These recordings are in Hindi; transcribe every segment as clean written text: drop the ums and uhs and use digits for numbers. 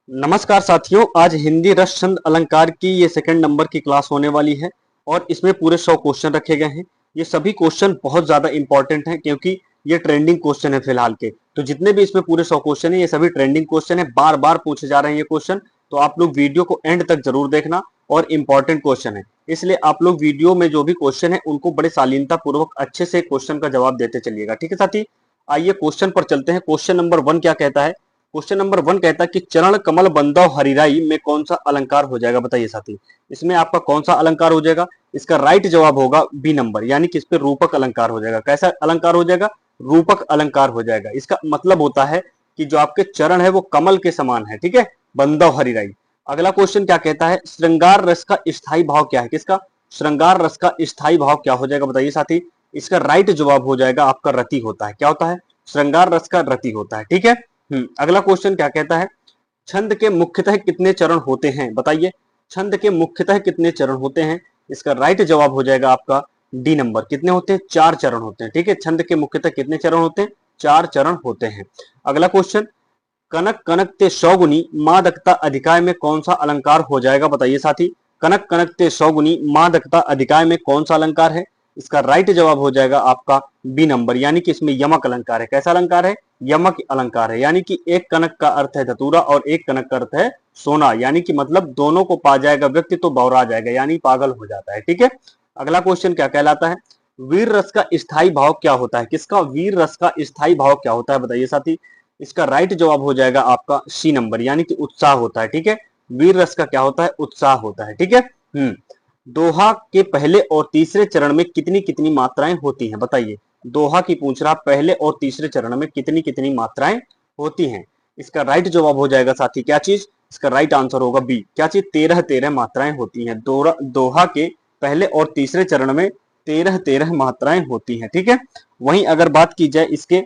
नमस्कार साथियों, आज हिंदी रस छंद अलंकार की ये सेकंड नंबर की क्लास होने वाली है और इसमें पूरे 100 क्वेश्चन रखे गए हैं। ये सभी क्वेश्चन बहुत ज्यादा इंपॉर्टेंट हैं क्योंकि ये ट्रेंडिंग क्वेश्चन है फिलहाल के। तो जितने भी इसमें पूरे 100 क्वेश्चन है ये सभी ट्रेंडिंग क्वेश्चन है, बार बार पूछे जा रहे हैं ये क्वेश्चन। तो आप लोग वीडियो को एंड तक जरूर देखना और इंपॉर्टेंट क्वेश्चन है, इसलिए आप लोग वीडियो में जो भी क्वेश्चन है उनको बड़े शालीनता पूर्वक अच्छे से क्वेश्चन का जवाब देते चलिएगा। ठीक है साथी, आइए क्वेश्चन पर चलते हैं। क्वेश्चन नंबर 1 क्या कहता है? क्वेश्चन नंबर 1 कहता है कि चरण कमल बंदाव हरिराई में कौन सा अलंकार हो जाएगा? बताइए साथी, इसमें आपका कौन सा अलंकार हो जाएगा? इसका राइट जवाब होगा बी नंबर, यानी कि इस पे रूपक अलंकार हो जाएगा। कैसा अलंकार हो जाएगा? रूपक अलंकार हो जाएगा। इसका मतलब होता है कि जो आपके चरण है वो कमल के समान है। ठीक है, बंदाव हरिराई। अगला क्वेश्चन क्या कहता है? श्रृंगार रस का स्थायी भाव क्या है? किसका? श्रृंगार रस का स्थायी भाव क्या हो जाएगा? बताइए साथी, इसका राइट जवाब हो जाएगा आपका रति होता है। क्या होता है? श्रृंगार रस का रति होता है। ठीक है। अगला क्वेश्चन क्या कहता है? छंद के मुख्यतः कितने चरण होते हैं? बताइए, छंद के मुख्यतः कितने चरण होते हैं? इसका राइट जवाब हो जाएगा आपका डी नंबर। कितने होते हैं? 4 चरण होते हैं। ठीक है, छंद के मुख्यतः कितने चरण होते हैं? 4 चरण होते हैं। अगला क्वेश्चन, कनक कनक ते सौगुनी मादकता अधिकाय में कौन सा अलंकार हो जाएगा? बताइए साथी, कनक कनक ते सौगुनी मादकता अधिकाय में कौन सा अलंकार है? इसका राइट जवाब हो जाएगा आपका बी नंबर, यानी कि इसमें यमक अलंकार है। कैसा अलंकार है? यमक अलंकार है, यानी कि एक कनक का अर्थ है धतूरा और एक कनक का अर्थ है सोना, यानी कि मतलब दोनों को पा जाएगा व्यक्ति तो बौरा जाएगा, यानी पागल हो जाता है। ठीक है। अगला क्वेश्चन क्या कहलाता है? वीर रस का स्थायी भाव क्या होता है? किसका? वीर रस का स्थायी भाव क्या होता है? बताइए साथी, इसका राइट जवाब हो जाएगा आपका सी नंबर, यानी कि उत्साह होता है। ठीक है, वीर रस का क्या होता है? उत्साह होता है। ठीक है। दोहा के पहले और तीसरे चरण में कितनी कितनी मात्राएं होती हैं? बताइए, दोहा की पूछ रहा, पहले और तीसरे चरण में कितनी कितनी मात्राएं होती हैं? इसका राइट जवाब हो जाएगा साथी क्या चीज? इसका राइट आंसर होगा बी। क्या चीज? 13 मात्राएं होती हैं। दोहा के पहले और तीसरे चरण में 13 मात्राएं होती हैं। ठीक है। वहीं अगर बात की जाए इसके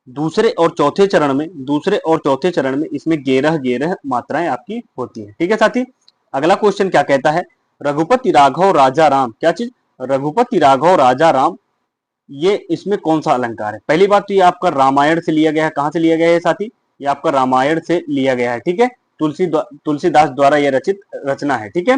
दूसरे और चौथे चरण में इसमें 11 मात्राएं आपकी होती हैं। ठीक है साथी। अगला क्वेश्चन क्या कहता है? रघुपति राघव राजा राम, क्या चीज? रघुपति राघव राजा राम, ये इसमें कौन सा अलंकार है? पहली बात तो ये आपका रामायण से लिया गया है। कहां से लिया गया है साथी? ये आपका रामायण से लिया गया है। ठीक है, तुलसीदास द्वारा यह रचित रचना है। ठीक है,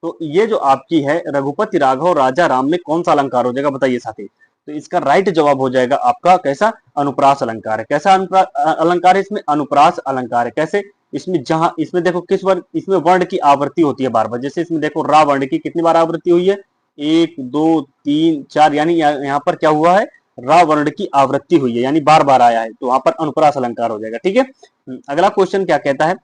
तो ये जो आपकी है रघुपति राघव राजा राम में कौन सा अलंकार हो जाएगा? बताइए साथी। तो इसका राइट जवाब हो जाएगा आपका कैसा? अनुप्रास अलंकार है। कैसा अलंकार है? इसमें अनुप्रास अलंकार है। कैसे? इसमें जहां इसमें देखो किस वर्ण, इसमें वर्ण की आवृत्ति होती है बार बार। जैसे इसमें देखो रा वर्ण की कितनी बार आवृत्ति हुई है? 1 2 3 4, यानी यहाँ पर क्या हुआ है? रा वर्ण की आवृत्ति हुई है, यानी बार बार आया है, तो वहां पर अनुप्रास अलंकार हो जाएगा। ठीक है। अगला क्वेश्चन क्या कहता है?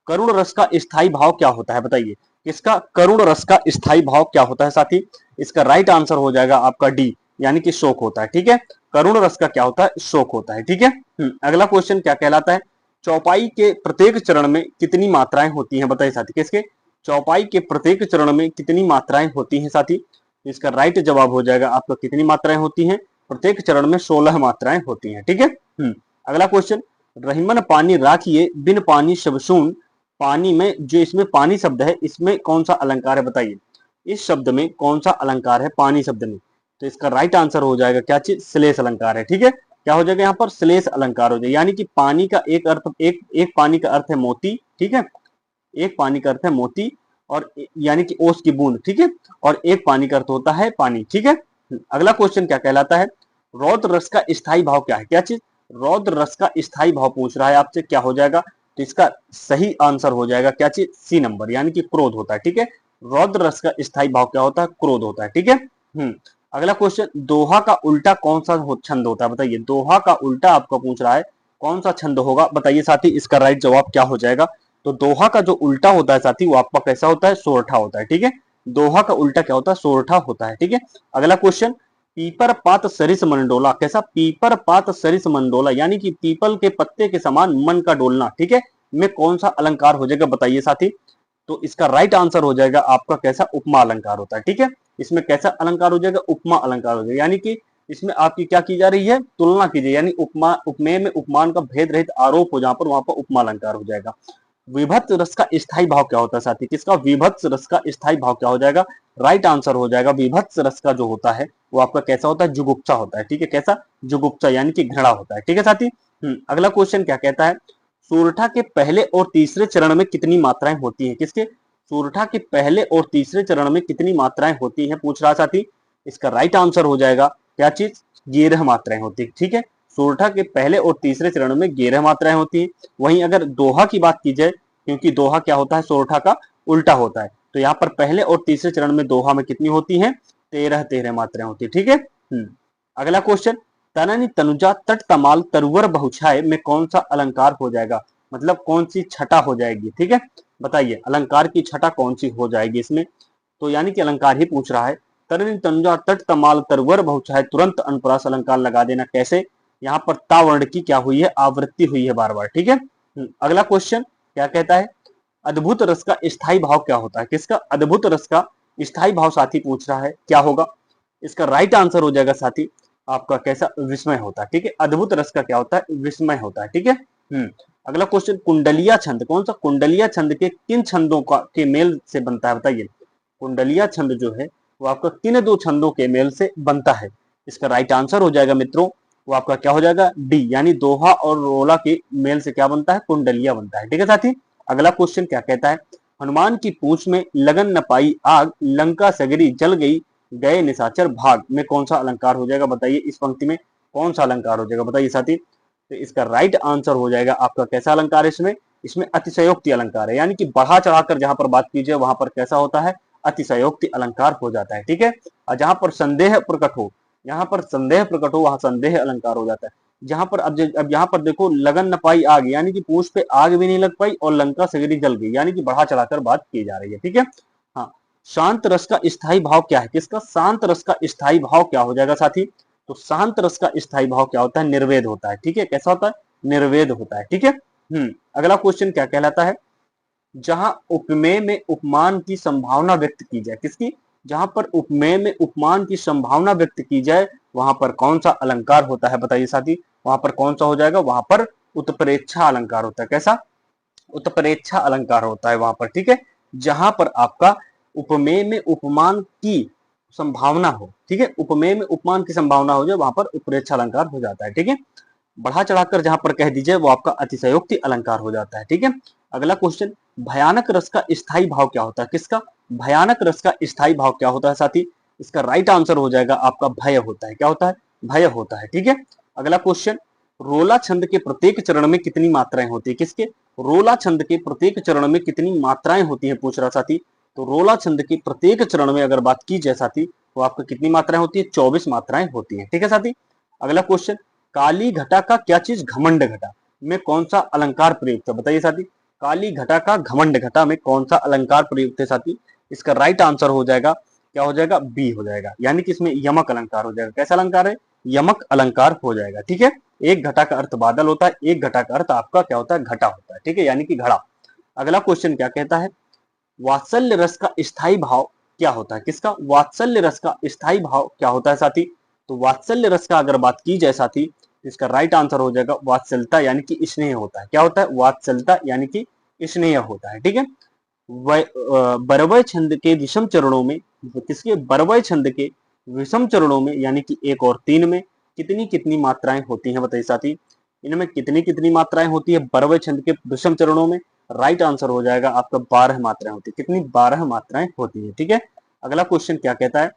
करुण रस का स्थायी भाव क्या होता है? बताइए, किसका? करुण रस का स्थायी भाव क्या होता है साथी? इसका राइट आंसर हो जाएगा आपका डी, यानी कि शोक होता है। ठीक है, करुण रस का क्या होता है? शोक होता है। ठीक है। अगला क्वेश्चन क्या कहलाता है? चौपाई के प्रत्येक चरण में कितनी मात्राएं होती हैं? बताइए साथी, किसके? चौपाई के प्रत्येक चरण में कितनी मात्राएं होती हैं साथी? इसका राइट जवाब हो जाएगा आपका कितनी मात्राएं होती हैं? प्रत्येक चरण में 16 मात्राएं होती हैं। ठीक है। अगला क्वेश्चन, रहीमन पानी राखिए बिन पानी शबसून, पानी में जो इसमें पानी शब्द है इसमें कौन सा अलंकार है? बताइए, इस शब्द में कौन सा अलंकार है पानी शब्द में? तो इसका राइट आंसर हो जाएगा क्या चीज? श्लेष अलंकार है। ठीक है, क्या हो जाएगा यहाँ पर? श्लेष अलंकार हो जाएगा, यानी कि पानी का एक अर्थ, एक पानी का अर्थ है मोती। ठीक है, एक पानी का अर्थ है मोती और यानी कि ओस की बूंद। ठीक है, और एक पानी का अर्थ होता है पानी। ठीक है। अगला क्वेश्चन क्या कहलाता है? रौद्र रस का स्थायी भाव क्या है? क्या चीज? रौद्र रस का स्थायी भाव पूछ रहा है आपसे, क्या हो जाएगा? तो इसका सही आंसर हो जाएगा क्या चीज? सी नंबर, यानी कि क्रोध होता है। ठीक है, रौद्र रस का स्थायी भाव क्या होता है? क्रोध होता है। ठीक है। अगला क्वेश्चन, दोहा का उल्टा कौन सा छंद होता है? बताइए, दोहा का उल्टा आपका पूछ रहा है कौन सा छंद होगा? बताइए साथी, इसका राइट जवाब क्या हो जाएगा? तो दोहा का जो उल्टा होता है साथी वो आपका कैसा होता है? सोरठा होता है। ठीक है, दोहा का उल्टा क्या होता है? सोरठा होता है। ठीक है। अगला क्वेश्चन, पीपर पात सरिस मंडोला, कैसा? पीपर पात सरिस मंडोला, यानी कि पीपल के पत्ते के समान मन का डोलना। ठीक है, में कौन सा अलंकार हो जाएगा? बताइए साथी। तो इसका राइट आंसर हो जाएगा आपका कैसा? उपमा अलंकार होता है। ठीक है, इसमें कैसा अलंकार हो जाएगा? उपमा अलंकार हो जाएगा, यानी कि इसमें आपकी क्या की जा रही है? तुलना की जाए, यानी उपमा उपमेय में उपमान का भेद रहित आरोप हो जहां पर, वहां पर उपमा अलंकार हो जाएगा। विभत्स रस का स्थायी भाव क्या होता है साथी? किसका? विभत्स रस का स्थायी भाव क्या हो जाएगा? राइट आंसर हो जाएगा विभत्स रस का जो होता है वो आपका कैसा होता है? जुगुप्सा होता है। ठीक है, कैसा? जुगुप्सा, यानी कि घृणा होता है। ठीक है साथी। अगला क्वेश्चन क्या कहता है? सोरठा के पहले और तीसरे चरण में कितनी मात्राएं होती हैं? किसके? सोरठा के पहले और तीसरे चरण में कितनी मात्राएं होती हैं, पूछ रहा साथी। इसका राइट आंसर हो जाएगा क्या चीज? 11 मात्राएं होती है। ठीक है, सोरठा के पहले और तीसरे चरण में 11 मात्राएं होती हैं। वहीं अगर दोहा की बात की जाए, क्योंकि दोहा क्या होता है, सोरठा का उल्टा होता है, तो यहाँ पर पहले और तीसरे चरण में दोहा में कितनी होती है? 13 मात्राएं होती है। ठीक है। अगला क्वेश्चन, तननि तनुजा तट तमाल तरुवर बहुछाय में कौन सा अलंकार हो जाएगा? मतलब कौन सी छटा हो जाएगी? ठीक है, बताइए अलंकार की छटा कौन सी हो जाएगी इसमें? तो यानी कि अलंकार ही पूछ रहा है। तननि तनुजा तट तमाल तरुवर बहुछाय, तुरंत अनुप्रास अलंकार लगा देना। कैसे? यहाँ पर ता वर्ण की क्या हुई है? आवृत्ति हुई है बार बार। ठीक है। अगला क्वेश्चन क्या कहता है? अद्भुत रस का स्थायी भाव क्या होता है? किसका? अद्भुत रस का स्थायी भाव साथी पूछ रहा है, क्या होगा? इसका राइट आंसर हो जाएगा साथी आपका कैसा? विस्मय होता है। ठीक है, अद्भुत रस का क्या होता है? विस्मय होता है। ठीक है। अगला क्वेश्चन, कुंडलिया छंद कौन सा? कुंडलिया छंद के किन छंदों का के मेल से बनता है? बताइए। कुंडलिया छंद जो है वो आपका किन दो छंदों के मेल से बनता है? इसका राइट आंसर हो जाएगा मित्रों, वो आपका क्या हो जाएगा? डी, यानी दोहा और रोला के मेल से क्या बनता है? कुंडलिया बनता है। ठीक है साथी। अगला क्वेश्चन क्या कहता है? हनुमान की पूंछ में लगन न पाई आग, लंका सगरी जल गई, गए निशाचर भाग में कौन सा अलंकार हो जाएगा? बताइए इस पंक्ति में कौन सा अलंकार हो जाएगा? बताइए साथी। तो इसका राइट आंसर हो जाएगा आपका कैसा अलंकार है इसमें? इसमें अतिशयोक्ति अलंकार है, यानी कि बढ़ा चढ़ाकर जहां पर बात कीजिए वहां पर कैसा होता है? अतिशयोक्ति अलंकार हो जाता है। ठीक है। और जहां पर संदेह प्रकट हो, यहाँ पर संदेह प्रकट हो, वहां संदेह अलंकार हो जाता है। जहां पर अब यहाँ पर देखो, लगन न पाई आग, यानी कि पूंछ पे आग भी नहीं लग पाई और लंका सगरी जल गई, यानी कि बढ़ा चढ़ाकर बात की जा रही है। ठीक है। हाँ, शांत रस का स्थायी भाव क्या है? किसका? शांत रस का स्थायी भाव क्या हो जाएगा साथी? तो शांत रस का स्थायी भाव क्या होता है? निर्वेद होता है। ठीक है, कैसा होता है? निर्वेद होता है। ठीक है। अगला क्वेश्चन क्या कहलाता है? जहां उपमेय में उपमान की संभावना व्यक्त की जाए। किसकी? जहां पर उपमेय में उपमान की संभावना व्यक्त की जाए वहां पर कौन सा अलंकार होता है? बताइए साथी। वहां पर कौन सा हो जाएगा? वहां पर उत्प्रेक्षा अलंकार होता है। कैसा? उत्प्रेक्षा अलंकार होता है वहां पर। ठीक है, जहां पर आपका उपमेय में उपमान की संभावना हो। ठीक है, उपमेय में उपमान की संभावना हो जाए वहां पर उत्प्रेक्षा अलंकार हो जाता है। ठीक है, बढ़ा चढ़ाकर जहां पर कह दीजिए वो आपका अतिशयोक्ति अलंकार हो जाता है। ठीक है। अगला क्वेश्चन, भयानक रस का स्थायी भाव क्या होता है? किसका? भयानक रस का स्थायी भाव क्या होता है साथी? इसका राइट आंसर हो जाएगा आपका भय होता है। क्या होता है? भय होता है। ठीक है। अगला क्वेश्चन, रोला छंद के प्रत्येक चरण में कितनी मात्राएं होती है? किसके? रोला छंद के प्रत्येक चरण में कितनी मात्राएं होती है, पूछ रहा साथी। तो रोला छंद के प्रत्येक चरण में अगर बात की जाए साथी, तो आपका कितनी मात्राएं होती है? 24 मात्राएं होती है। ठीक है साथी। अगला क्वेश्चन, काली घटा का क्या चीज? घमंड घटा में कौन सा अलंकार प्रयुक्त है? बताइए साथी। काली घटा का घमंड घटा में कौन सा अलंकार प्रयुक्त है साथी? इसका राइट आंसर हो जाएगा क्या हो जाएगा? बी हो जाएगा, यानी कि इसमें यमक अलंकार हो जाएगा। कैसा अलंकार है? यमक अलंकार हो जाएगा। ठीक है, एक घटा का अर्थ बादल होता है, एक घटा का अर्थ आपका क्या होता है? घटा होता है। ठीक है, यानी कि घड़ा। अगला क्वेश्चन क्या कहता है? वात्सल्य रस का स्थायी भाव क्या होता है? किसका? वात्सल्य रस का स्थायी भाव क्या होता है साथी? तो वात्सल्य रस का अगर बात की जाए साथी, इसका राइट आंसर हो जाएगा वात्सल्यता, यानी कि स्नेह होता है। क्या होता है? वात्सल्यता यानी कि स्नेह होता है। ठीक है। बरवय छंद के विषम चरणों में, किसके? बरवय छंद के विषम चरणों में, यानी कि 1 और 3 में कितनी कितनी मात्राएं होती हैं? बताइए साथी, इनमें कितनी कितनी मात्राएं होती है बरवय छंद के विषम चरणों में? राइट आंसर हो जाएगा आपका 12 मात्राएं होती है। कितनी? 12 मात्राएं होती है। ठीक है। अगला क्वेश्चन क्या कहता है?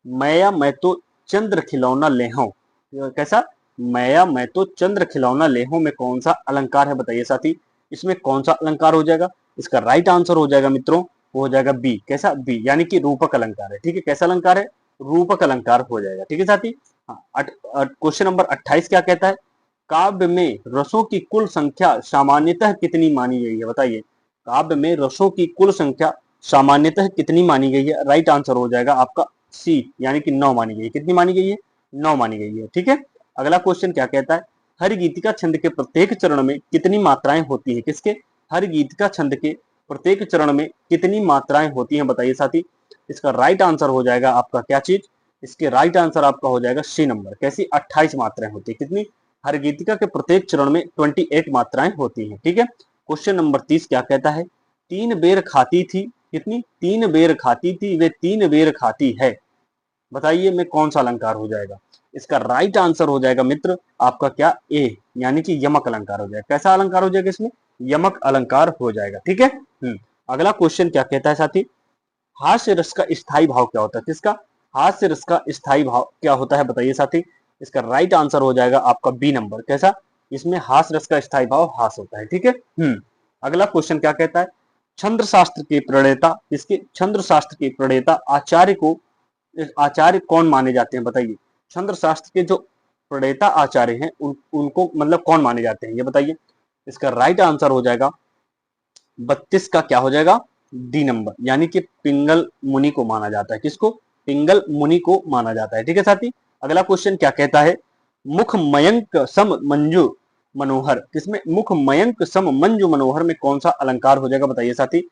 मैया मैं तो चंद्र खिलौना लेहूं, कैसा? मैया मैं तो चंद्र खिलौना लेहूं में कौन सा अलंकार है? बताइए साथी, इसमें कौन सा अलंकार हो जाएगा? इसका राइट आंसर हो जाएगा मित्रों, वो हो जाएगा बी। कैसा? बी, यानी कि रूपक अलंकार है। ठीक है, कैसा अलंकार है? रूपक अलंकार हो जाएगा। ठीक है साथी। हाँ, क्वेश्चन नंबर 28 क्या कहता है? काव्य में रसों की कुल संख्या सामान्यतः कितनी मानी गई है? बताइए, काव्य में रसों की कुल संख्या सामान्यतः कितनी मानी गई है? राइट आंसर हो जाएगा आपका सी, यानी कि 9 मानी गई है। कितनी मानी गई है? 9 मानी गई है। ठीक है। अगला क्वेश्चन क्या कहता है? हर गीतिका छंद के प्रत्येक चरण में कितनी मात्राएं होती है? किसके? हर गीतिका छंद के प्रत्येक चरण में कितनी मात्राएं होती हैं? बताइए साथी। इसका राइट आंसर हो जाएगा आपका क्या चीज? इसके राइट आंसर आपका हो जाएगा सी नंबर। कैसी? 28 मात्राएं होती है। कितनी? हर गीतिका के प्रत्येक चरण में 28 मात्राएं होती हैं। ठीक है। क्वेश्चन नंबर 30 क्या कहता है? 3 बेर खाती थी, कितनी? 3 बेर खाती थी वे 3 बेर खाती है। बताइए में कौन सा अलंकार हो जाएगा? इसका राइट आंसर हो जाएगा मित्र आपका क्या, ए, यानी कि यमक अलंकार हो जाएगा। कैसा अलंकार हो जाएगा इसमें, यमक अलंकार हो जाएगा। ठीक है। अगला क्वेश्चन क्या कहता है साथी, हास्य रस का स्थायी भाव क्या होता है, किसका, हास्य रस का स्थायी भाव क्या होता है बताइए साथी। इसका राइट आंसर हो जाएगा आपका बी नंबर। कैसा, इसमें हास्य रस का स्थायी भाव हास होता है। ठीक है। अगला क्वेश्चन क्या कहता है, छंद्र शास्त्र के प्रणेता, इसके छंद्र शास्त्र के प्रणेता आचार्य कौन माने जाते हैं बताइए। छंद्र शास्त्र के जो प्रणेता आचार्य हैं उनको मतलब कौन माने जाते हैं ये बताइए। इसका राइट आंसर हो जाएगा 32 का क्या हो जाएगा, डी नंबर, यानी कि पिंगल मुनि को माना जाता है। किसको, पिंगल मुनि को माना जाता है। ठीक है साथी। अगला क्वेश्चन क्या कहता है, मुख मयंक सम मंजू मनोहर, किसमें, मुख मयंक सम मंजू मनोहर में कौन सा अलंकार हो जाएगा बताइए साथी।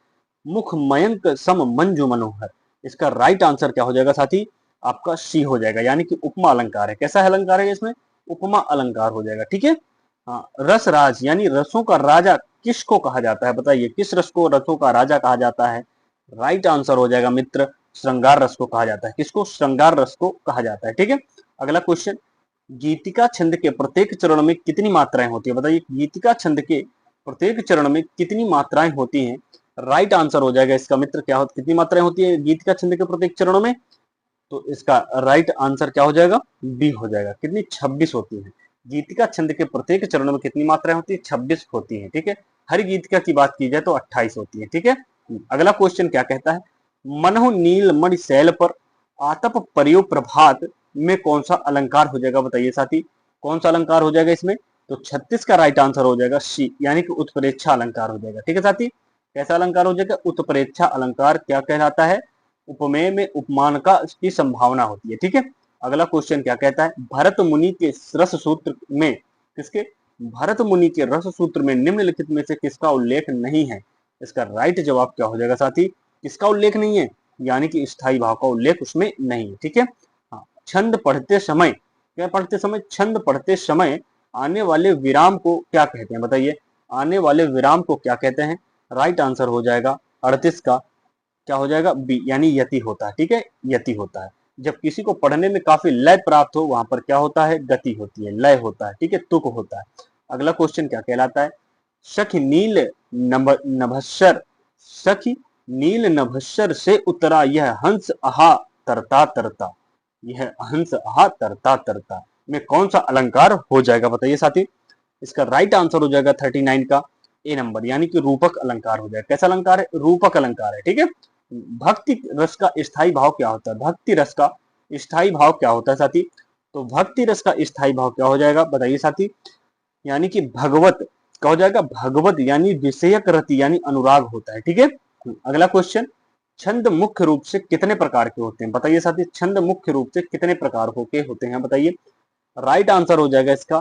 मुख मयंक सम मंजू मनोहर, इसका राइट आंसर क्या हो जाएगा साथी, आपका सी हो जाएगा, यानी कि उपमा अलंकार है। कैसा अलंकार है इसमें, उपमा अलंकार हो जाएगा। ठीक है। हाँ, रस राज यानी रसों का राजा किसको कहा जाता है बताइए, किस रस को रसों का राजा कहा जाता है। राइट आंसर हो जाएगा मित्र, श्रृंगार रस को कहा जाता है। किसको, श्रृंगार रस को कहा जाता है। ठीक है। अगला क्वेश्चन, गीतिका छंद के प्रत्येक चरण में कितनी मात्राएं होती है बताइए, गीतिका छंद के प्रत्येक चरण में कितनी मात्राएं होती हैं। राइट आंसर हो जाएगा इसका मित्र क्या होता, कितनी मात्राएं होती है गीतिका छंद के प्रत्येक चरणों में, तो इसका राइट आंसर क्या हो जाएगा, बी हो जाएगा। कितनी, 26 होती है। गीतिका छंद के प्रत्येक चरण में कितनी मात्राएं होती है, 26 होती है। ठीक है। हरि गीतिका की बात की जाए तो 28 होती है। ठीक है। अगला क्वेश्चन क्या कहता है, मनहु नील मणि शैल पर आतप परियो प्रभात में कौन सा अलंकार हो जाएगा बताइए साथी। कौन सा अलंकार हो जाएगा इसमें, तो 36 का राइट आंसर हो जाएगा सी, यानी कि उत्प्रेक्षा अलंकार हो जाएगा। ठीक है साथी। कैसा अलंकार हो जाएगा, उत्प्रेक्षा अलंकार क्या कहलाता है, उपमेय में उपमान का की संभावना होती है। ठीक है। अगला क्वेश्चन क्या कहता है, भरत मुनि के रस सूत्र में, किसके, भरत मुनि के रस सूत्र में निम्नलिखित में से किसका उल्लेख नहीं है। इसका राइट जवाब क्या हो जाएगा साथी, किसका उल्लेख नहीं है, यानी कि स्थायी भाव का उल्लेख उसमें नहीं है। ठीक है। हाँ, छंद पढ़ते समय, क्या पढ़ते समय, छंद पढ़ते समय आने वाले विराम को क्या कहते हैं बताइए, आने वाले विराम को क्या कहते हैं। राइट आंसर हो जाएगा 38 का क्या हो जाएगा, बी, यानी यति होता है। ठीक है, यति होता है। जब किसी को पढ़ने में काफी लय प्राप्त हो वहां पर क्या होता है, गति होती है, लय होता है। ठीक है, तुक होता है। अगला क्वेश्चन क्या कहलाता है, सखी नील नभस्सर, सखी नील नभस्सर से उतरा यह हंस आहा तरता तरता, यह हंस आहा तरता तरता में कौन सा अलंकार हो जाएगा बताइए साथी। इसका राइट आंसर हो जाएगा 39 का ए नंबर, यानी कि रूपक अलंकार हो जाएगा। कैसा अलंकार है, रूपक अलंकार है। ठीक है। भक्ति रस का स्थायी भाव क्या होता है, भक्ति रस का स्थायी भाव क्या होता है साथी, तो भक्ति रस का स्थायी भाव क्या हो जाएगा बताइए साथी, यानी कि भगवत क्या हो जाएगा, भगवत यानी विषयक रति यानी अनुराग होता है। ठीक है। अगला क्वेश्चन, छंद मुख्य रूप से कितने प्रकार के होते हैं बताइए साथी, छंद मुख्य रूप से कितने प्रकार के होते हैं बताइए। राइट आंसर हो जाएगा इसका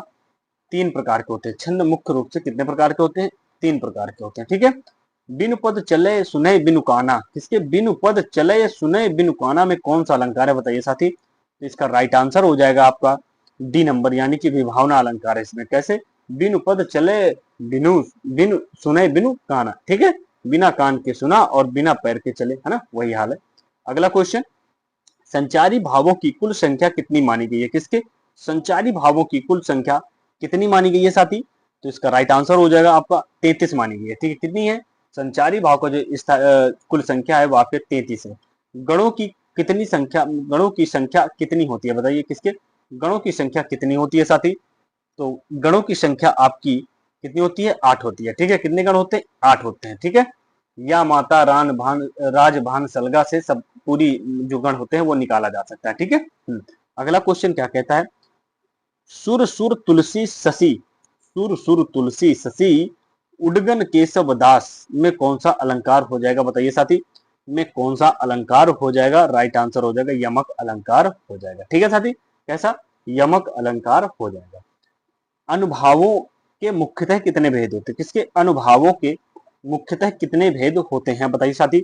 3 प्रकार के होते हैं। छंद मुख्य रूप से कितने प्रकार के होते हैं, 3 प्रकार के होते हैं। ठीक है। बिनु पद चले सुने बिनु काना, किसके, बिनु पद चले सुने बिनु काना में कौन सा अलंकार है बताइए साथी। तो इसका राइट आंसर हो जाएगा आपका डी नंबर, यानी कि विभावना अलंकार है इसमें। कैसे, बिनु पद चले बिनु बिनु सुने बिनु काना। ठीक है, बिना कान के सुना और बिना पैर के चले, है ना, वही हाल है। अगला क्वेश्चन, संचारी भावों की कुल संख्या कितनी मानी गई है, किसके, संचारी भावों की कुल संख्या कितनी मानी गई है साथी। तो इसका राइट आंसर हो जाएगा आपका 33 मानी गई है। ठीक है, कितनी है, संचारी भाव का जो कुल संख्या है वो आपके 33 है। गणों की कितनी संख्या, गणों की संख्या कितनी होती है बताइए, किसके, गणों की संख्या कितनी होती है साथी। तो गणों की संख्या आपकी कितनी होती है, 8 होती है। ठीक है, कितने गण होते हैं, 8 होते हैं। ठीक है, या माता रान भान राज भान सलगा से सब पूरी जो गण होते हैं वो निकाला जा सकता है। ठीक है। अगला क्वेश्चन क्या कहता है, सुर सुर तुलसी शशि, सुर सुर तुलसी शशि उडगन केशव दास में कौन सा अलंकार हो जाएगा बताइए साथी, में कौन सा अलंकार हो जाएगा। राइट आंसर हो जाएगा यमक अलंकार हो जाएगा। ठीक है साथी, कैसा, यमक अलंकार हो जाएगा। अनुभावों के मुख्यतः कितने भेद होते हैं, किसके, अनुभावों के मुख्यतः कितने भेद होते हैं बताइए साथी।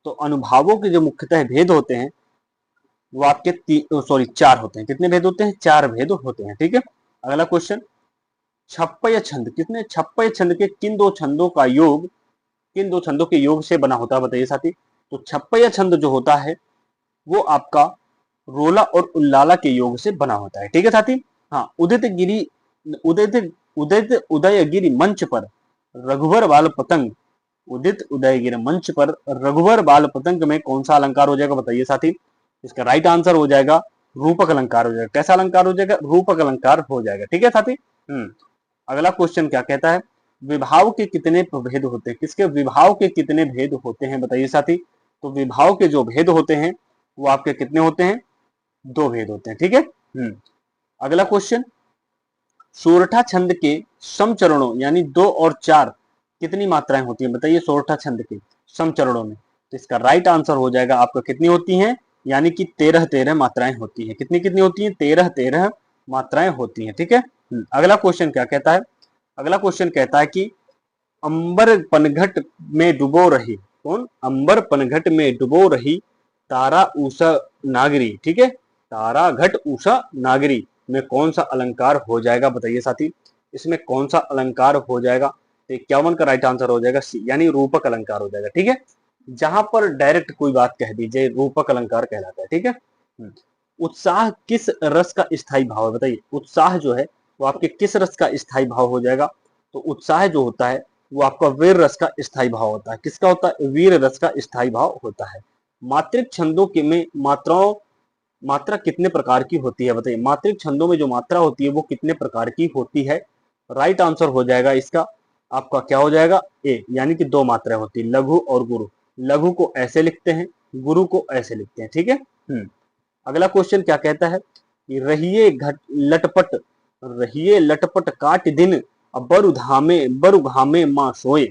तो अनुभावों के जो मुख्यतः भेद होते हैं वो आपके 4 होते हैं। कितने भेद होते हैं, 4 भेद होते हैं। ठीक है। अगला क्वेश्चन, छप्पय छंद, कितने, छप्पय छंद के किन 2 छंदों का योग, किन 2 छंदों के योग से बना होता है बताइए साथी। तो छप्पय छंद जो होता है वो आपका रोला और उल्लाला के योग से बना होता है। ठीक है साथी। हाँ, उदित उदयगिरी मंच पर रघुवर बाल पतंग, उदित उदयगिरी मंच पर रघुवर बाल पतंग में कौन सा अलंकार हो जाएगा बताइए साथी। इसका राइट आंसर हो जाएगा रूपक अलंकार हो जाएगा। कैसा अलंकार हो जाएगा? रूपक अलंकार हो जाएगा। ठीक है साथी। अगला क्वेश्चन क्या कहता है? विभाव के कितने भेद होते हैं? किसके विभाव के कितने भेद होते हैं बताइए साथी। तो विभाव के जो भेद होते हैं वो आपके कितने होते हैं? 2 भेद होते हैं। ठीक है। अगला क्वेश्चन, सोरठा छंद के सम चरणों यानी 2 और 4 कितनी मात्राएं होती हैं बताइए सोरठा छंद के सम चरणों में। तो इसका राइट आंसर हो जाएगा आपका कितनी होती हैं? यानी कि 13 मात्राएं होती हैं। कितनी कितनी होती हैं? 13 मात्राएं होती हैं। ठीक है। अगला क्वेश्चन क्या कहता है? अगला क्वेश्चन कहता है कि अंबर पनघट में डुबो रही, कौन? अंबर पनघट में डुबो रही तारा उषा नागरी। ठीक है। तारा घट उषा नागरी में कौन सा अलंकार हो जाएगा बताइए साथी। इसमें कौन सा अलंकार हो जाएगा? तो 51 का राइट आंसर हो जाएगा सी, यानी रूपक अलंकार हो जाएगा। ठीक है। जहां पर डायरेक्ट कोई बात कह दीजिए रूपक अलंकार कहलाता है। ठीक है। उत्साह किस रस का स्थायी भाव है बताइए। उत्साह जो है वो आपके किस रस का स्थायी भाव हो जाएगा? तो उत्साह जो होता है वो आपका वीर रस का स्थायी भाव होता है। किसका होता है? वीर रस का स्थायी भाव होता है। मात्रिक छंदों के में मात्रा कितने प्रकार की होती है बताइए। मात्रिक छंदों में जो मात्रा होती है वो कितने प्रकार की होती है? राइट आंसर हो जाएगा इसका आपका क्या हो जाएगा? ए, यानी कि 2 मात्राएं होती है, लघु और गुरु। लघु को ऐसे लिखते हैं, गुरु को ऐसे लिखते हैं। ठीक है। अगला क्वेश्चन क्या कहता है? रहिए लटपट काट दिन बरु घामे माँ सोए।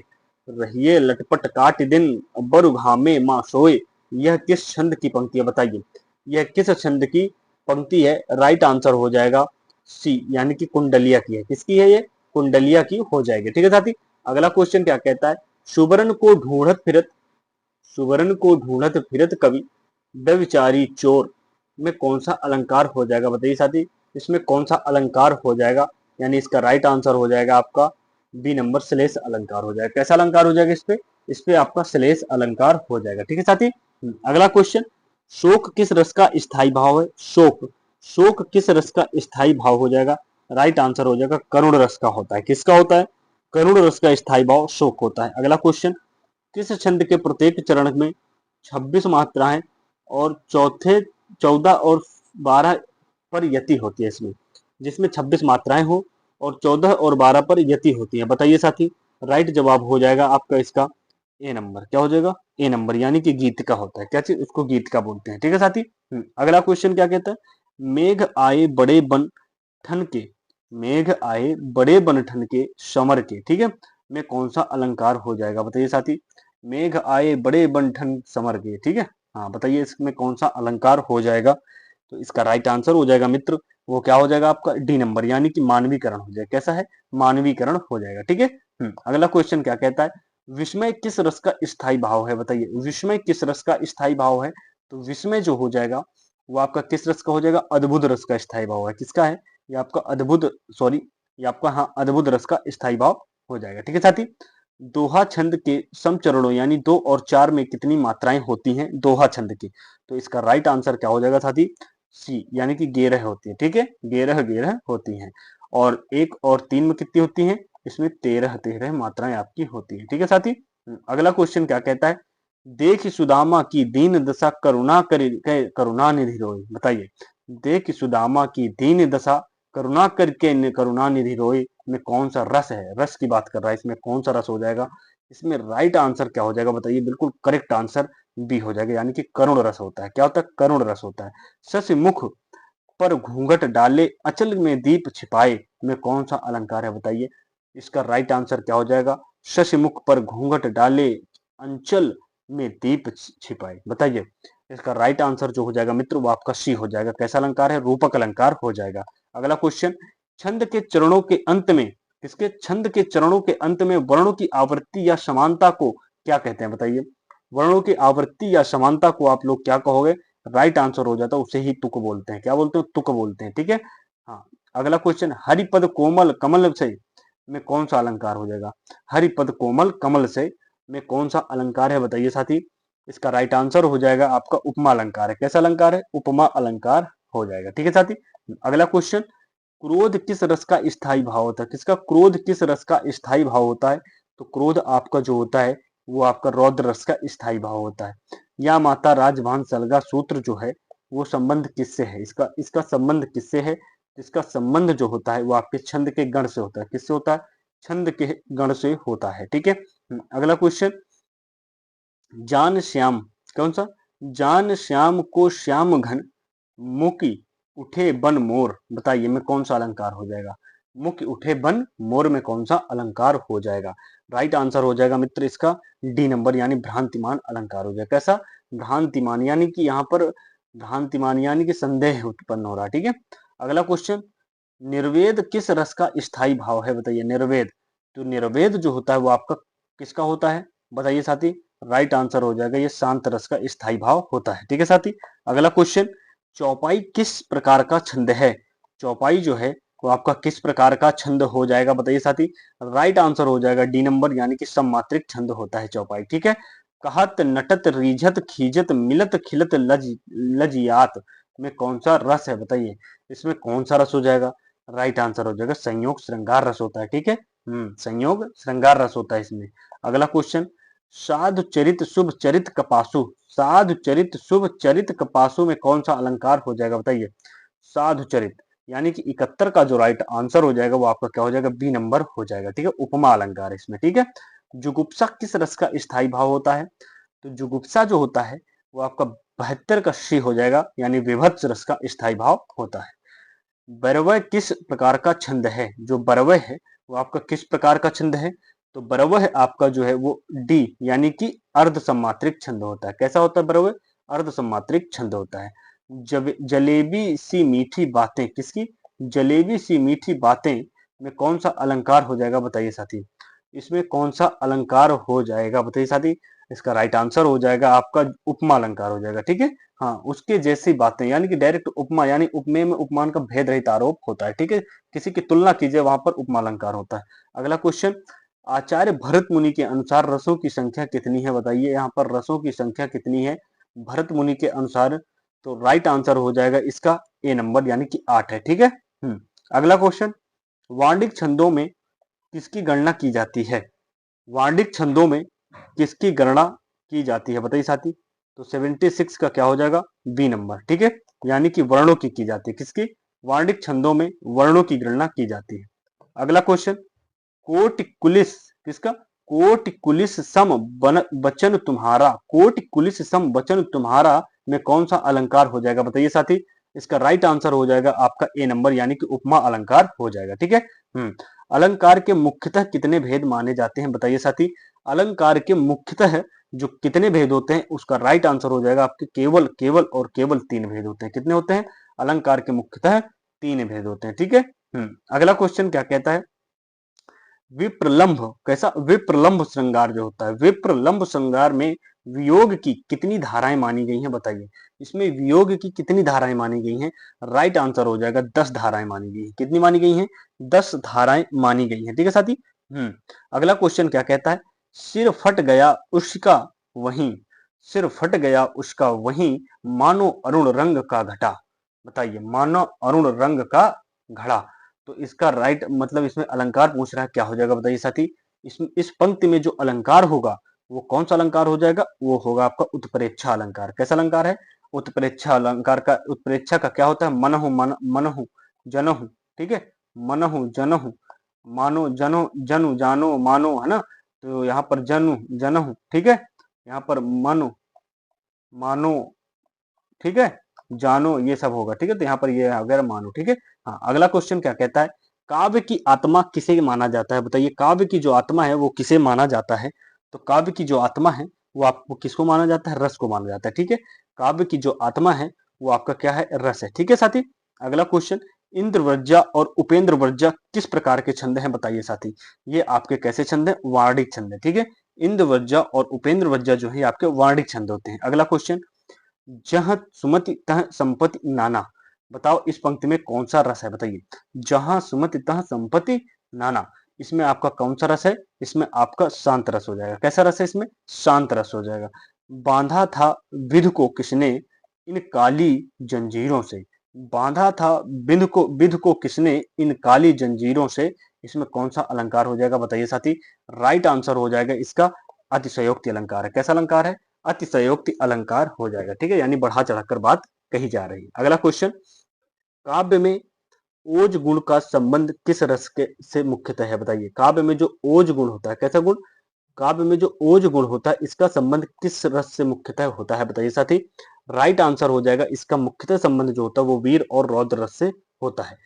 रहिए लटपट काट दिन बरु घामे माँ सोए, यह किस छंद की पंक्ति है बताइए। यह किस छंद की पंक्ति है? राइट आंसर हो जाएगा सी, यानी कि कुंडलिया की है। किसकी है ये? कुंडलिया की हो जाएगी। ठीक है साथी। अगला क्वेश्चन क्या कहता है? सुवर्ण को ढूंढत फिरत कवि व्यभिचारी चोर में कौन सा अलंकार हो जाएगा बताइए साथी। इसमें कौन सा अलंकार हो जाएगा? यानी इसका राइट आंसर हो जाएगा आपका बी नंबर, श्लेष अलंकार हो जाएगा। कैसा अलंकार हो जाएगा? इस पे आपका श्लेष अलंकार हो जाएगा। ठीक है साथी। अगला क्वेश्चन, शोक किस रस का स्थायी भाव है? शोक किस रस का स्थायी भाव हो जाएगा? राइट आंसर हो जाएगा करुण रस का होता है। किसका होता है? करुण रस का स्थायी भाव शोक होता है। अगला क्वेश्चन, किस छंद के प्रत्येक चरण में 26 मात्राएं और 14 और 12 पर यति होती है इसमें, जिसमें 26 मात्राएं हो और 14 और 12 पर यति होती है बताइए साथी। राइट जवाब हो जाएगा आपका इसका ए नंबर। क्या हो जाएगा? ए नंबर, यानी कि गीत का होता है। क्या चीज? उसको गीत का बोलते हैं। ठीक है साथी। अगला क्वेश्चन क्या कहता है? मेघ आए बड़े बन ठन के, मेघ आए बड़े बन ठन के समर के, ठीक है, में कौन सा अलंकार हो जाएगा बताइए साथी। मेघ आए बड़े बन ठन समर के, ठीक है। हाँ बताइए इसमें कौन सा अलंकार हो जाएगा? तो इसका राइट आंसर हो जाएगा मित्र, वो क्या हो जाएगा आपका? डी नंबर, यानी कि मानवीकरण हो जाएगा। कैसा है? मानवीकरण हो जाएगा। ठीक है। अगला क्वेश्चन क्या कहता है? विस्मय किस रस का स्थायी भाव है बताइए। विस्मय किस रस का स्थायी भाव है? तो विस्मय जो हो जाएगा वो आपका किस रस का हो जाएगा? अद्भुत रस का स्थायी भाव है। किसका है ये? आपका अद्भुत, सॉरी, ये आपका हाँ अद्भुत रस का स्थायी भाव हो जाएगा। ठीक है साथी। दोहा छंद के सम चरणों यानी 2 और 4 में कितनी मात्राएं होती हैं दोहा छंद की? तो इसका राइट आंसर क्या हो जाएगा साथी? सी, यानी कि 11 होती है। ठीक है, 11 होती हैं। और 1 और 3 में कितनी होती हैं? इसमें 13 मात्राएं आपकी होती है। ठीक है साथी। अगला क्वेश्चन क्या कहता है? देख सुदामा की दीन दशा करुणा निधि रोए, बताइए। देख सुदामा की दीन दशा करुणा करके करुणा निधि रोए में कौन सा रस है? रस की बात कर रहा है, इसमें कौन सा रस हो जाएगा? इसमें राइट आंसर क्या हो जाएगा बताइए। बिल्कुल करेक्ट आंसर बी हो जाएगा, यानी कि करुण रस होता है। क्या होता है? करुण रस होता है। शशि मुख पर घूंघट डाले अचल में दीप छिपाए में कौन सा अलंकार है बताइए। इसका राइट आंसर क्या हो जाएगा? शशि मुख पर घूंघट डाले अंचल में दीप छिपाए, बताइए। इसका राइट आंसर जो हो जाएगा मित्र वो आपका सी हो जाएगा। कैसा अलंकार है? रूपक अलंकार हो जाएगा। अगला क्वेश्चन, छंद के चरणों के अंत में, किसके? छंद के चरणों के अंत में वर्णों की आवृत्ति या समानता को क्या कहते हैं बताइए। वर्णों की आवृत्ति या समानता को आप लोग क्या कहोगे? राइट आंसर हो जाता है उसे ही तुक बोलते हैं। क्या बोलते हैं? तुक बोलते हैं। ठीक है। हाँ। अगला क्वेश्चन, हरिपद कोमल कमल से में कौन सा अलंकार हो जाएगा? हरिपद कोमल कमल से में कौन सा अलंकार है बताइए साथी। इसका राइट आंसर हो जाएगा आपका उपमा अलंकार है। कैसा अलंकार है? उपमा अलंकार हो जाएगा। ठीक है साथी। अगला क्वेश्चन, क्रोध किस रस का स्थायी भाव होता है? किसका? क्रोध किस रस का स्थायी भाव होता है? तो क्रोध आपका जो होता है वो आपका रौद्र रस का स्थायी भाव होता है। या माता राजभान सलगा सूत्र जो है वो संबंध किससे है? इसका इसका संबंध किससे है? इसका संबंध जो होता है वो आपके छंद के गण से होता है। किससे होता है? छंद के गण से होता है। ठीक है। अगला क्वेश्चन, जान श्याम, कौन सा? जान श्याम को श्याम घन मुकी उठे बन मोर, बताइए में कौन सा अलंकार हो जाएगा? मुख उठे बन मोर में कौन सा अलंकार हो जाएगा? राइट आंसर हो जाएगा मित्र इसका डी नंबर, यानी भ्रांतिमान अलंकार हो जाएगा। कैसा? भ्रांतिमान, यानी कि यहाँ पर भ्रांतिमान यानी कि संदेह उत्पन्न हो रहा है। ठीक है। अगला क्वेश्चन, निर्वेद किस रस का स्थायी भाव है? बताइए निर्वेद। तो निर्वेद जो होता है वो आपका किसका होता है? बताइए साथी। राइट आंसर हो जाएगा ये शांत रस का स्थायी भाव होता है। ठीक है साथी। अगला क्वेश्चन, चौपाई किस प्रकार का छंद है? चौपाई जो है वो आपका किस प्रकार का छंद हो जाएगा? बताइए साथी। राइट आंसर हो जाएगा डी नंबर, यानी कि सममात्रिक छंद होता है चौपाई। ठीक है। कहत नटत रीझत खीजत मिलत खिलत लजियात में कौन सा रस है? बताइए इसमें कौन सा रस हो जाएगा? राइट आंसर हो जाएगा संयोग श्रृंगार रस होता है। ठीक है। संयोग श्रृंगार रस होता है इसमें। अगला क्वेश्चन, साधु चरित शुभ चरित कपासु, साधु चरित शुभ चरित कपासु में कौन सा अलंकार हो जाएगा? बताइए। साधु चरित, यानी कि 71 का जो राइट आंसर हो जाएगा वो आपका क्या हो जाएगा? बी नंबर हो जाएगा। ठीक है। उपमा अलंकार इसमें। ठीक है। जुगुप्सा किस रस का स्थायी भाव होता है? तो जुगुप्सा जो होता है वो आपका 72 का शी हो जाएगा, यानी विभत्स रस का स्थायी भाव होता है। बरवय किस प्रकार का छंद है? जो बरवय है वो आपका किस प्रकार का छंद है? तो बरवय आपका जो है वो डी, यानी कि अर्ध सम्मात्रिक छंद होता है। कैसा होता है बरवय? अर्ध सम्मात्रिक छंद होता है। जब जलेबी सी मीठी बातें, किसकी? जलेबी सी मीठी बातें में कौन सा अलंकार हो जाएगा? बताइए साथी। इसमें कौन सा अलंकार हो जाएगा? बताइए साथी। इसका राइट आंसर हो जाएगा आपका उपमा अलंकार हो जाएगा। ठीक है। हाँ, उसके जैसी बातें, यानी कि डायरेक्ट उपमा, यानी उपमेय में उपमान का भेद रहित आरोप होता है। ठीक है। किसी की तुलना कीजिए वहां पर उपमा अलंकार होता है। अगला क्वेश्चन, आचार्य भरत मुनि के अनुसार रसों की संख्या कितनी है? बताइए यहाँ पर रसों की संख्या कितनी है भरत मुनि के अनुसार? तो राइट आंसर हो जाएगा इसका ए नंबर, यानी कि 8 है। ठीक है। अगला क्वेश्चन, वार्णिक छंदों में किसकी गणना की जाती है? वार्णिक छंदों में किसकी गणना की जाती है? बताइए साथी। तो 76 का क्या हो जाएगा? B number. ठीक है। यानी कि वर्णों की जाती है। किसकी? वार्णिक छंदों में वर्णों की गणना की जाती है। अगला क्वेश्चन, कोटि कुलिस, किसका? कोटि कुलिस सम बचन तुम्हारा, कोटि कुलिस सम बचन तुम्हारा में कौन सा अलंकार हो जाएगा? बताइए साथी। इसका राइट आंसर हो जाएगा आपका ए नंबर, यानी कि उपमा अलंकार हो जाएगा। ठीक है। अलंकार के मुख्यतः कितने भेद माने जाते हैं? बताइए साथी। अलंकार के मुख्यतः जो कितने भेद होते हैं उसका राइट आंसर हो जाएगा आपके केवल केवल और केवल 3 भेद होते हैं। कितने होते हैं? अलंकार के मुख्यतः 3 भेद होते हैं। ठीक है। अगला क्वेश्चन क्या कहता है? विप्रलंभ, कैसा? विप्रलंभ श्रृंगार जो होता है, विप्रलंभ श्रृंगार में वियोग की कितनी धाराएं मानी गई हैं? बताइए इसमें वियोग की कितनी धाराएं मानी गई हैं? राइट आंसर हो जाएगा 10 धाराएं मानी गई हैं। कितनी मानी गई हैं? 10 धाराएं मानी गई हैं। ठीक है साथी। अगला क्वेश्चन क्या कहता है? सिर फट गया उसका वहीं, सिर फट गया उसका वहीं, मानो अरुण रंग का घटा, बताइए मानो अरुण रंग का घड़ा। तो इसका राइट मतलब इसमें अलंकार पूछ रहा है, क्या हो जाएगा? बताइए साथी। इस पंक्ति में जो अलंकार होगा वो कौन सा अलंकार हो जाएगा? वो होगा आपका उत्प्रेक्षा अलंकार। कैसा अलंकार है? उत्प्रेक्षा अलंकार का, उत्प्रेक्षा का क्या होता है? मनहु मनहु जनहु। ठीक है। मनहु जनहु, मानो जनो जनु जानो मानो, है ना। तो यहाँ पर जनु जनहु, ठीक है। यहाँ पर मनो मानो, ठीक है, जानो, ये सब होगा। ठीक है। तो यहाँ पर ये अगर मानो। ठीक है। हाँ, अगला क्वेश्चन क्या कहता है? काव्य की आत्मा किसे माना जाता है? बताइए काव्य की जो आत्मा है वो किसे माना जाता है? तो काव्य की जो आत्मा है वो आपको किसको माना जाता है? रस को माना जाता है। ठीक है। काव्य की जो आत्मा है वो आपका क्या है? रस है। ठीक है साथी। अगला क्वेश्चन, इंद्रवज्जा और उपेंद्र वज्जा किस प्रकार के छंद हैं? बताइए साथी। ये आपके कैसे छंद है? वार्णिक छंद है। ठीक है। इंद्रवज्जा और उपेंद्र वज्जा जो है आपके वार्णिक छंद होते हैं। अगला क्वेश्चन, जह सुमति तह संपत्ति नाना, बताओ इस पंक्ति में कौन सा रस है? बताइए। जहां सुमति तह संपत्ति नाना, इसमें आपका कौन सा रस है? इसमें आपका शांत रस हो जाएगा। कैसा रस है इसमें? शांत रस हो जाएगा। बांधा था विध को किसने इन काली जंजीरों से। बांधा था विध को किसने इन काली जंजीरों से। इसमें कौन सा अलंकार हो जाएगा बताइए साथी। राइट आंसर हो जाएगा इसका अतिशयोक्ति अलंकार है। कैसा अलंकार है? अतिशयोक्ति अलंकार हो जाएगा। ठीक है, यानी बढ़ा चढ़ाकर बात कही जा रही है। अगला क्वेश्चन, काव्य में ओज गुण का संबंध किस रस के से मुख्यतः है बताइए। काव्य में जो ओज गुण होता है, कैसा गुण? काव्य में जो ओज गुण होता है इसका संबंध किस रस से मुख्यतः होता है बताइए साथी। राइट आंसर हो जाएगा इसका मुख्यतः संबंध जो होता है वो वीर और रौद्र रस से होता है।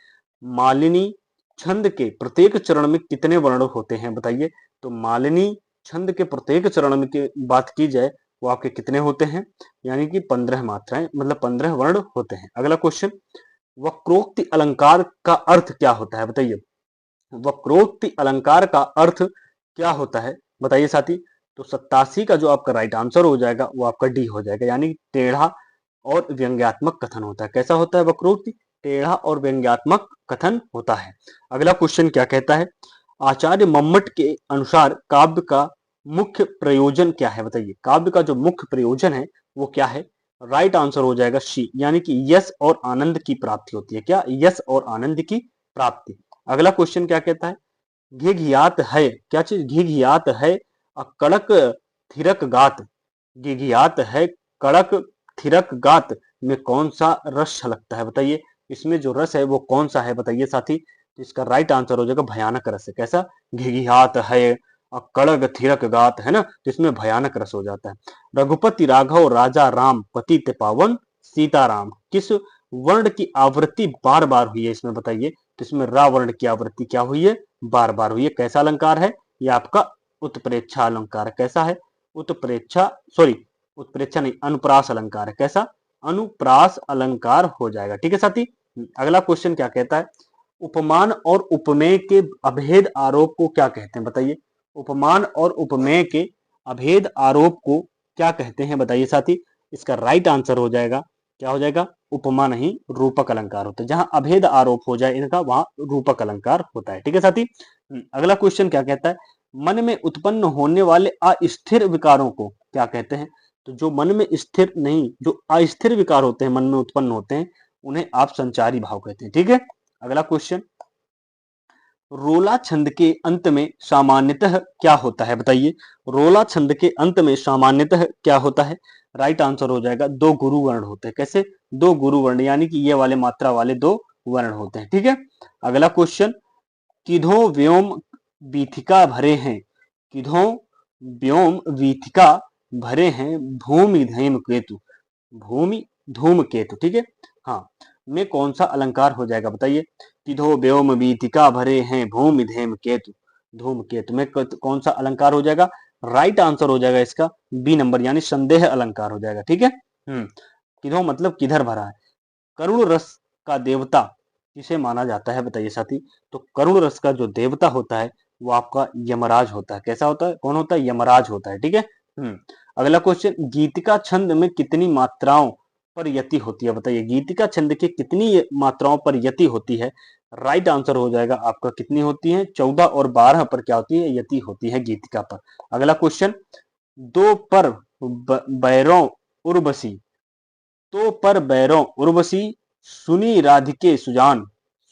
मालिनी छंद के प्रत्येक चरण में कितने वर्ण होते हैं बताइए। तो मालिनी छंद के प्रत्येक चरण में की बात की जाए वो आपके कितने होते हैं, यानी कि 15 मात्राएं, मतलब 15 वर्ण होते हैं। अगला क्वेश्चन, वक्रोक्ति अलंकार का अर्थ क्या होता है बताइए। वक्रोक्ति अलंकार का अर्थ क्या होता है बताइए साथी। तो 87 का जो आपका राइट आंसर हो जाएगा वो आपका डी हो जाएगा, यानी टेढ़ा और व्यंग्यात्मक कथन होता है। कैसा होता है वक्रोक्ति? टेढ़ा और व्यंग्यात्मक कथन होता है। अगला क्वेश्चन क्या कहता है, आचार्य मम्मट के अनुसार काव्य का मुख्य प्रयोजन क्या है बताइए। काव्य का जो मुख्य प्रयोजन है वो क्या है? राइट आंसर हो जाएगा सी, यानी कि यश और आनंद की प्राप्ति होती है। क्या? यश और आनंद की प्राप्ति। अगला क्वेश्चन क्या कहता है, घिघियात है, क्या चीज? घिघियात है कड़क थिरक गात। घिघियात है कड़क थिरक गात में कौन सा रस छलकता है बताइए। इसमें जो रस है वो कौन सा है बताइए साथी। तो इसका राइट आंसर हो जाएगा भयानक रस है। कैसा? घिघियात है कड़क थिरक गात, है ना, तो इसमें भयानक रस हो जाता है। रघुपति राघव राजा राम पतित पावन सीताराम, किस वर्ण की आवृत्ति बार बार हुई है इसमें बताइए। तो इसमें रा वर्ण की आवृत्ति क्या हुई है? बार बार हुई है। कैसा अलंकार है? ये आपका उत्प्रेक्षा अलंकार है। कैसा है? उत्प्रेक्षा, सॉरी उत्प्रेक्षा नहीं, अनुप्रास अलंकार है। कैसा? अनुप्रास अलंकार हो जाएगा। ठीक है साथी। अगला क्वेश्चन क्या कहता है, उपमान और उपमेय के अभेद आरोप को क्या कहते हैं बताइए। उपमान और उपमेय के अभेद आरोप को क्या कहते हैं बताइए साथी। इसका राइट आंसर हो जाएगा, क्या हो जाएगा? उपमा नहीं, रूपक अलंकार होता है। जहां अभेद आरोप हो जाए इनका वहां रूपक अलंकार होता है। ठीक है साथी। अगला क्वेश्चन क्या कहता है, मन में उत्पन्न होने वाले अस्थिर विकारों को क्या कहते हैं। तो जो मन में स्थिर नहीं, जो अस्थिर विकार होते हैं, मन में उत्पन्न होते हैं, उन्हें आप संचारी भाव कहते हैं। ठीक है। अगला क्वेश्चन, रोला छंद के अंत में सामान्यतः क्या होता है बताइए। रोला छंद के अंत में सामान्यतः क्या होता है? राइट आंसर हो जाएगा दो गुरु वर्ण होते हैं। कैसे? दो गुरु वर्ण, यानी कि ये वाले मात्रा वाले दो वर्ण होते हैं। ठीक है। अगला क्वेश्चन, किधो व्योम वीथिका भरे हैं। किधो व्योम वीथिका भरे हैं भूमि धैम केतु। भूमि धूम केतु, ठीक है। हाँ, में कौन सा अलंकार हो जाएगा बताइए। तिथो व्योम वीथिका भरे हैं भूमि धेम केतु। धूम केतु में कौन सा अलंकार हो जाएगा? राइट आंसर हो जाएगा इसका बी नंबर, यानी संदेह अलंकार हो जाएगा। ठीक है। किधो मतलब किधर भरा है। करुण रस का देवता किसे माना जाता है बताइए साथी। तो करुण रस का जो देवता होता है वो आपका यमराज होता है। कैसा होता है? कौन होता है? यमराज होता है। ठीक है। अगला क्वेश्चन, गीतिका छंद में कितनी मात्राओं पर यति होती है बताइए। गीतिका छंद की कितनी मात्राओं पर यति होती है? राइट आंसर हो जाएगा आपका कितनी होती है? 14 और 12 पर क्या होती है? यति होती है गीतिका पर। अगला क्वेश्चन, दो पर बैरों उर्वशी, तो पर बैरों उर्वशी सुनी राधिके सुजान।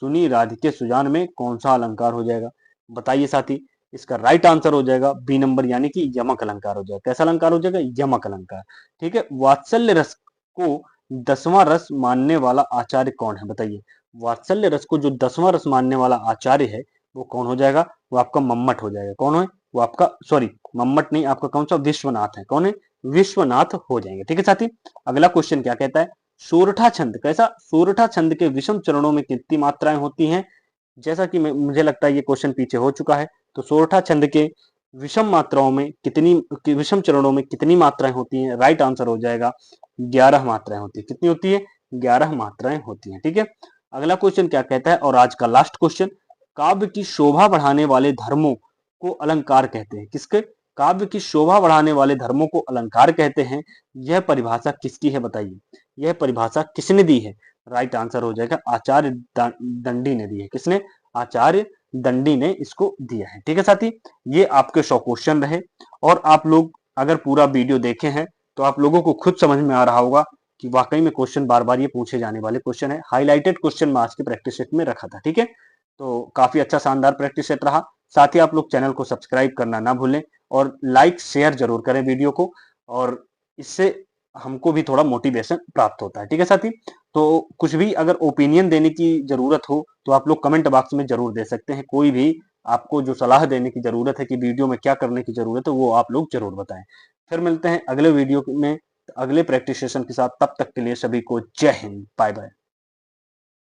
सुनी राधिके सुजान में कौन सा अलंकार हो जाएगा बताइए साथी। इसका राइट आंसर हो जाएगा बी नंबर, यानी कि यमक अलंकार हो जाएगा। कैसा अलंकार हो जाएगा? यमक अलंकार। ठीक है। वात्सल्य रस को 10वां रस मानने वाला आचार्य कौन है बताइए। वात्सल्य रस को जो 10वां रस मानने वाला आचार्य है वो कौन हो जाएगा? वो आपका मम्मट हो जाएगा। कौन है वो आपका? सॉरी, मम्मट नहीं, आपका कौन सा? विश्वनाथ है। कौन है? विश्वनाथ हो जाएंगे। ठीक है साथी। अगला क्वेश्चन क्या कहता है, सोरठा छंद। कैसा? सोरठा छंद के विषम चरणों में कितनी मात्राएं होती हैं? जैसा कि मुझे लगता है ये क्वेश्चन पीछे हो चुका है। तो सोरठा छंद के विषम मात्राओं में कितनी, विषम चरणों में कितनी मात्राएं होती हैं? राइट आंसर हो जाएगा 11 मात्राएं होती है। कितनी होती है? 11 मात्राएं होती हैं। ठीक है। अगला क्वेश्चन क्या कहता है, और आज का लास्ट क्वेश्चन, काव्य की शोभा बढ़ाने वाले धर्मों को अलंकार कहते हैं। किसके? काव्य की शोभा बढ़ाने वाले धर्मों को अलंकार कहते हैं। यह परिभाषा किसकी है बताइए। यह परिभाषा किसने दी है? राइट आंसर हो जाएगा आचार्य दंडी ने दी है। किसने? आचार्य दंडी ने इसको दिया है। ठीक है साथी। ये आपके 100 क्वेश्चन रहे, और आप लोग अगर पूरा वीडियो देखे हैं तो आप लोगों को खुद समझ में आ रहा होगा कि वाकई में क्वेश्चन बार बार ये पूछे जाने वाले क्वेश्चन है। हाईलाइटेड क्वेश्चन मैं आज के प्रैक्टिस सेट में रखा था, ठीक है। तो काफी अच्छा शानदार प्रैक्टिस सेट रहा। साथ ही आप लोग चैनल को सब्सक्राइब करना ना भूलें और लाइक शेयर जरूर करें वीडियो को, और इससे हमको भी थोड़ा मोटिवेशन प्राप्त होता है, ठीक है साथी। तो कुछ भी अगर ओपिनियन देने की जरूरत हो तो आप लोग कमेंट बॉक्स में जरूर दे सकते हैं। कोई भी आपको जो सलाह देने की जरूरत है कि वीडियो में क्या करने की जरूरत है, वो आप लोग जरूर बताएं। फिर मिलते हैं अगले वीडियो में अगले प्रैक्टिस सेशन के साथ। तब तक के लिए सभी को जय हिंद, बाय बाय।